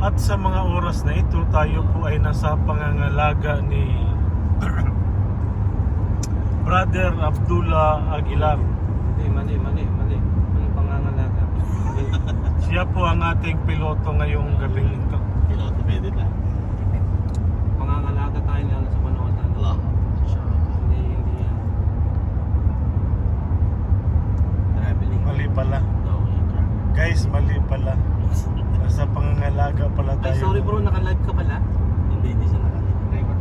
At sa mga oras na ito, tayo po ay nasa pangangalaga ni Brother Abdullah Aguilar. Mali. Anong pangangalaga? Siya po ang ating piloto ngayong gabing ito. Piloto pwede na. Pangangalaga tayo na sa panahon na. Wala. Hindi yan. Traveling. Mali pala. Guys, mali pala. Nasa pangangalaga pala tayo. Ay, sorry bro, naka-live ka pala? Hindi siya naka-record.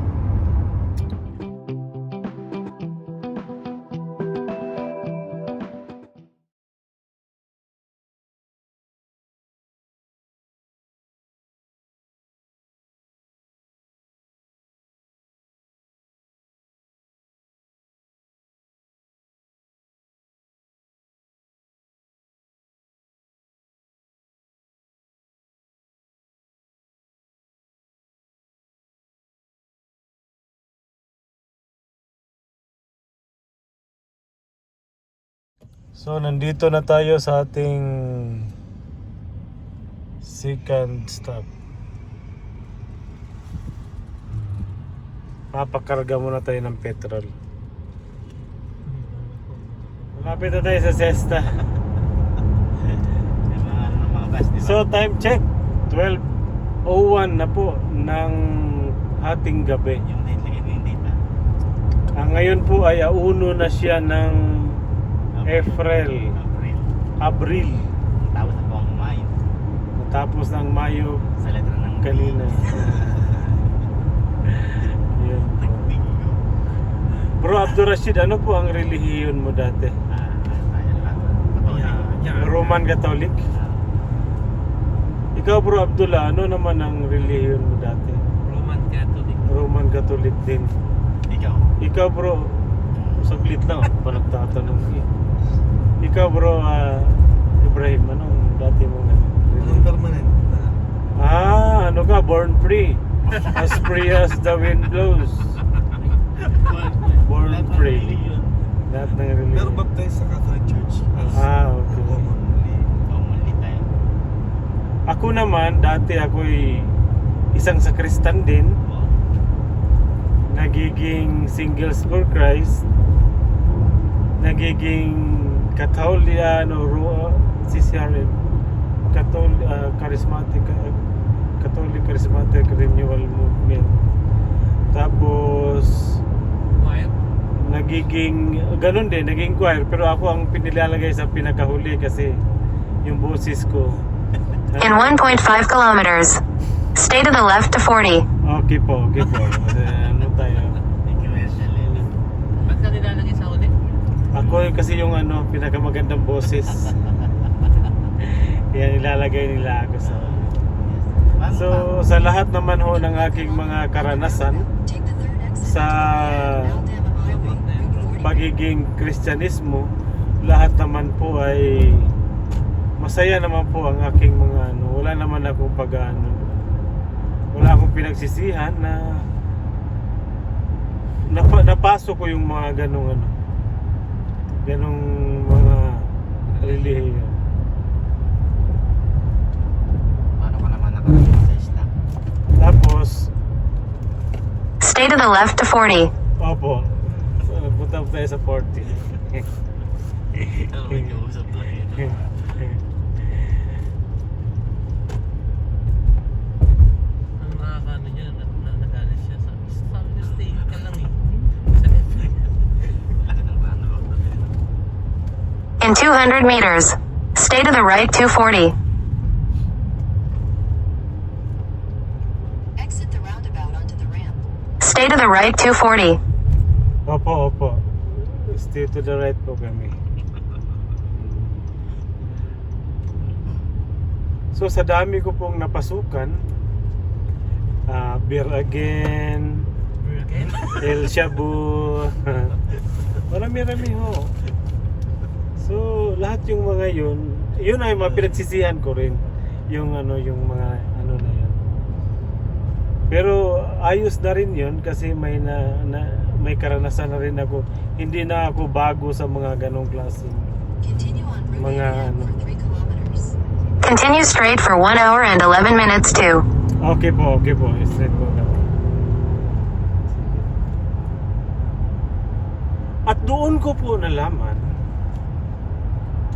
So, nandito na tayo sa ating second stop. Papakarga muna tayo ng petrol. Malapit na tayo sa Cesta. Mga bus, di ba? So, time check. 12:01 na po ng ating gabi. Yung date lang yung date Ngayon po ay auno na siya ng April. Tapos na po ang Mayo. Natapos ng Mayo Sa letra ng kanina. Yun. Bro Abdul Rashid, ano po ang relihiyon mo dati? Roman Catholic? Ikaw bro Abdullah, ano naman ang relihiyon mo dati? Roman Catholic. Roman Catholic din. Ikaw? Ikaw bro, saglit lang ako pa nagtatanong eh. Ikaw bro, Ibrahim, anong dati mo na? Permanent. Ano ka? Born free. As free as the wind blows. Born free. Lahat ng religion. Pero baptized sa Catholic Church. Okay. Commonly tayo. Ako naman, dati ako'y isang sakristan din. Nagiging Singles for Christ. Nagiging Catholiano, CCRM. Charismatic Catholic Charismatic Renewal Movement. Tapos nagiging ganun din, naging choir, pero ako ang pinilalagay sa pinakahuli kasi yung boses ko. In 1.5 kilometers, stay to the left to 40. Okay po. Ano tayo? Thank you, Marshall. Ba't ka nilalagay sa huli? Ako kasi yung pinakamagandang boses. Yan ilalagay nila ako sa. So sa lahat naman ho ng aking mga karanasan sa pagiging Kristyanismo, lahat naman po ay masaya naman po ang aking mga wala naman akong wala akong pinagsisihan na napasok ko yung mga ganong mga relihiyon. Paano ka naman nakarating sa stop? Tapos Stay to the left to 40. opo, punta tayo sa 40. Ano may kausap tayo? Ang nakakano niya, nagalit siya. Sabi niya, stay ka lang eh. Sa Netflix. Laki ng plano. In 200 meters, stay to the right 240. Exit the roundabout onto the ramp. Stay to the right 240. Opo. Stay to the right po kami. So sa dami ko pong napasukan, Beer Again, El Shabu, marami-rami ho. So lahat yung mga yun ay mga pinagsisihan ko rin. Yung mga na yun. Pero ayos na rin yun kasi may karanasan na rin ako. Hindi na ako bago sa mga ganong klaseng Continue on Route Mga 89 for 3 kilometers. Continue straight for 1 hour and 11 minutes to Okay po. Straight po kami. At doon ko po nalaman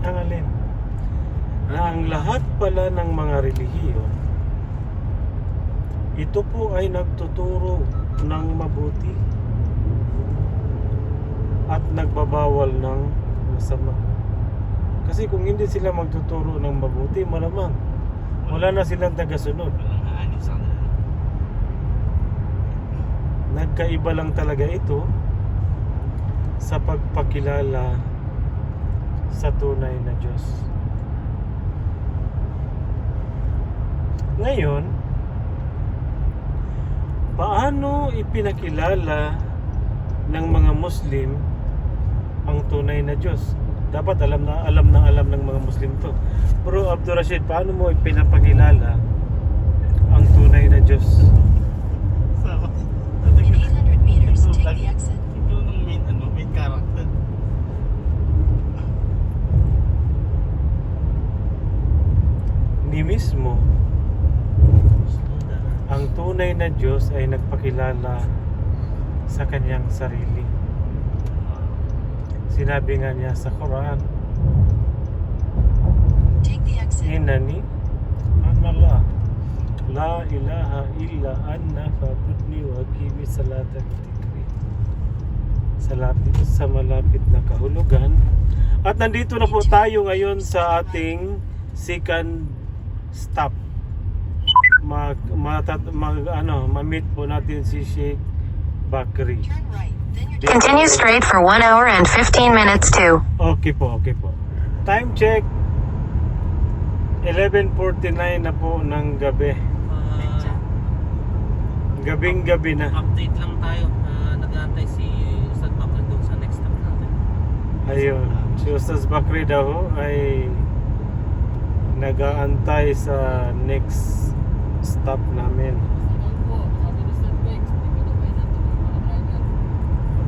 ang alin na ang lahat pala ng mga relihiyon ito po ay nagtuturo ng mabuti at nagbabawal ng masama. Kasi kung hindi sila magtuturo ng mabuti, malamang wala na silang tagasunod. Walang aanib sa kanila. Nagkaiba lang talaga ito sa pagpakilala sa tunay na Diyos. Ngayon, paano ipinakilala ng mga Muslim ang tunay na Diyos? Dapat alam ng mga Muslim to. Pero Abdul Rashid, paano mo ipinapakilala ang tunay na Diyos? In 800 meters, take the exit. Ito ng main character. Ni mismo ang tunay na Diyos ay nagpakilala sa kanyang sarili. Sinabi nga niya sa Quran, Take the exit. Innani anallah la ilaha illa anna fa'budni wa aqimi salata li dhikri. Sa malapit na kahulugan. At nandito na po tayo ngayon sa ating second stop. Ma-meet po natin si Sheikh Bakri. Turn right, then you're continue straight for 1 hour and 15 minutes to Okay po. Time check 11:49 na po ng gabi. Gabing-gabi na. Update lang tayo. Nag-aantay si Ustad Bakri doon sa next stop natin. Ayun, si Ustaz Bakri daw ho ay nag-aantay sa next stop namin.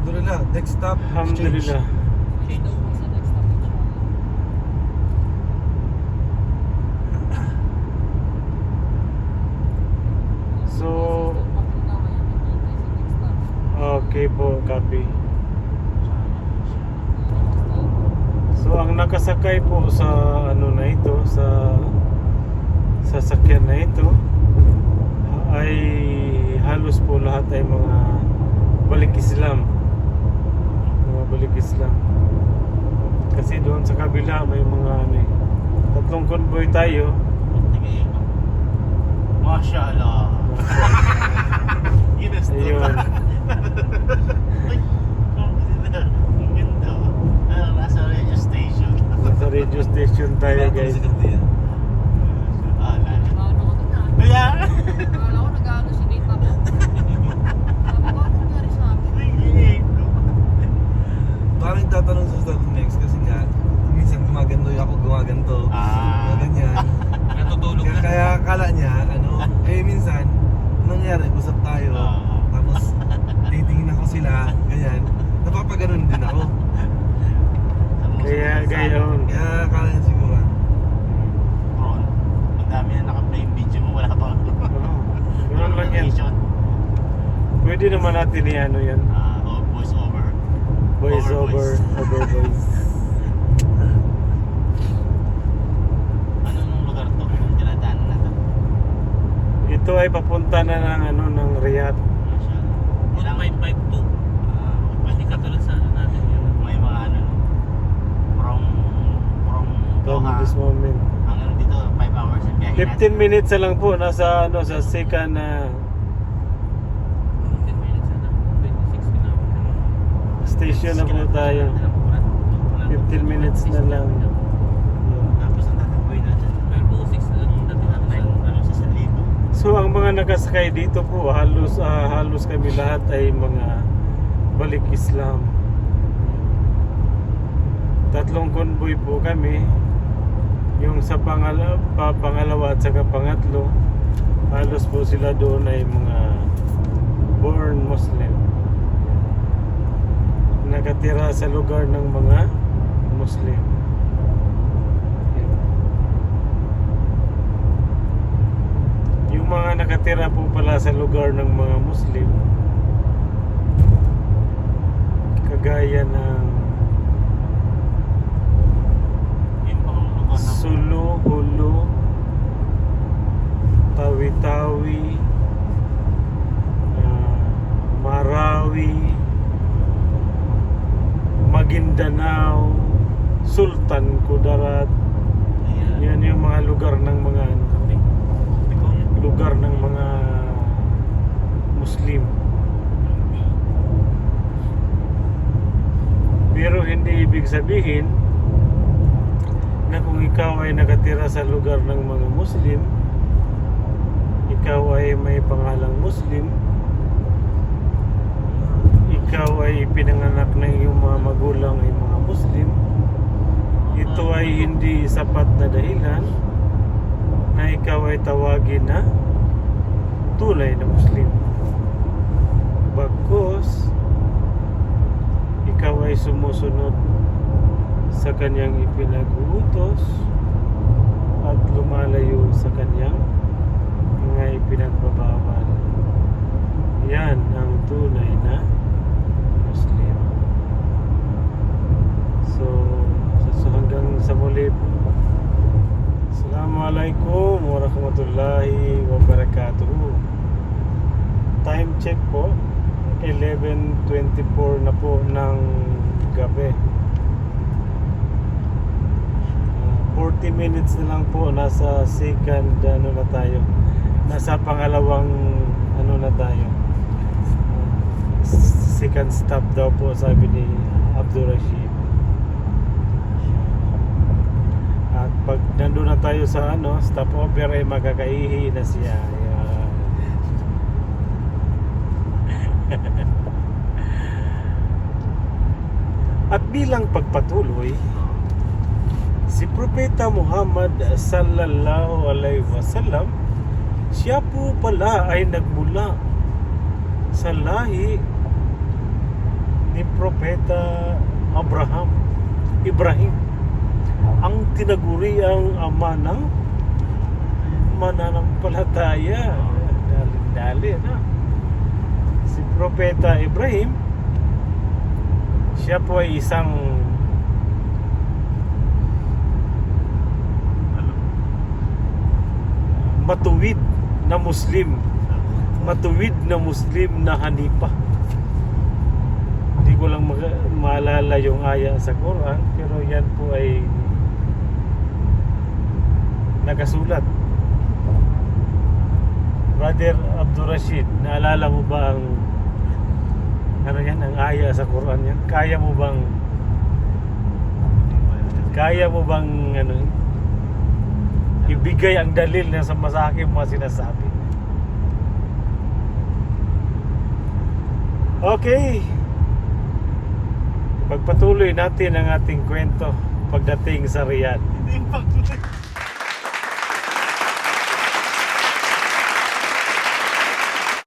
Alhamdulillah, next stop. Alhamdulillah. So, okay po, copy. So, ang nakasakay po sa ano na ito, sa sasakyan na ito ay halos po lahat ay mga balik Islam. Kasi doon sa kabila may mga tatlong convoy tayo. Masya Allah. Ayun. Ang ganda. Nasa radio station. Sa radio station tayo, guys. Kaya, Parang tatanong sa stop next kasi nga minsan gumaganto ako, gumaganto. Ganyan. Natutulog na. Kaya akala niya, minsan, nangyari, usap tayo. Tapos, titingnan ko sila, ganyan. Napapaganon din ako. Kaya gayon. Kaya akala niya siguro. Ron, ang dami na naka-play yung video mo, wala pa. Ganun lang yan. Pwede naman natin i-ano yan. Voice over. Voice over voice. Anong lugar to? Ang dinadaanan na to? Ito ay papunta na ng Riyadh. Masya Allah. 1552. Hindi katulad sa ano natin yun. May mga from From Doha this moment. hanggang dito 5 hours ang biyahe 15 minutes na lang po nasa sa second na 15 minutes na. 26 kilometers. station na po tayo. 15 minutes na lang. Tapos ang tatagpuin natin 12:06 na lang yung dating natin. sa San Libo. So ang mga nakasakay dito po halos kami lahat ay mga balik Islam. Tatlong convoy po kami. Yung sa pangalawa at saka pangatlo, halos po sila doon ay mga born Muslim. Nakatira sa lugar ng mga Muslim. nakatira po pala sa lugar ng mga Muslim, kagaya ng Yung mga Sulu, Hulu, Tawi-Tawi, Marawi, Maguindanao, Sultan Kudarat. Yan yung mga lugar ng mga lugar ng mga Muslim. Pero hindi ibig sabihin na kung ikaw ay nakatira sa lugar ng mga Muslim, ikaw ay may pangalang Muslim, ikaw ay pinanganak ng iyong mga magulang ay mga Muslim, ito ay hindi sapat na dahilan na ikaw ay tawagin na tunay na Muslim. Bagkus ikaw ay sumusunod sa kanyang ipinag-uutos at lumalayo sa kanyang mga ipinagbabawal. Yan ang tunay na Muslim. So hanggang sa muli po. Assalamualaikum warahmatullahi wabarakatuh. Time check po, 11:24 na po ng gabi. 40 minutes na lang po, nasa second ano na tayo. Nasa pangalawang ano na tayo. Second stop daw po, sabi ni Abdul Rashid. At pag nandun na tayo sa ano, stopover ay makakaihi na siya. Ayan. At bilang pagpatuloy, si Propeta Muhammad sallallahu alaihi wasallam, siya po pala ay nagmula sa lahi ni Propeta Ibrahim, ang tinaguriang ama ng mananampalataya. Dali-dali na. Si Propeta Ibrahim, siya po ay isang matuwid na Muslim, matuwid na Muslim na Hanipa. Hindi ko lang maalala yung aya sa Quran, pero yan po ay nakasulat. Brother Abdul Rashid, naalala mo ba ang ano yan, ang aya sa Quran yan? Kaya mo bang ano, ibigay ang dalil na sa masakit mo sinasabi? Okay, pagpatuloy natin ang ating kwento pagdating sa Riyadh. Hindi yung pag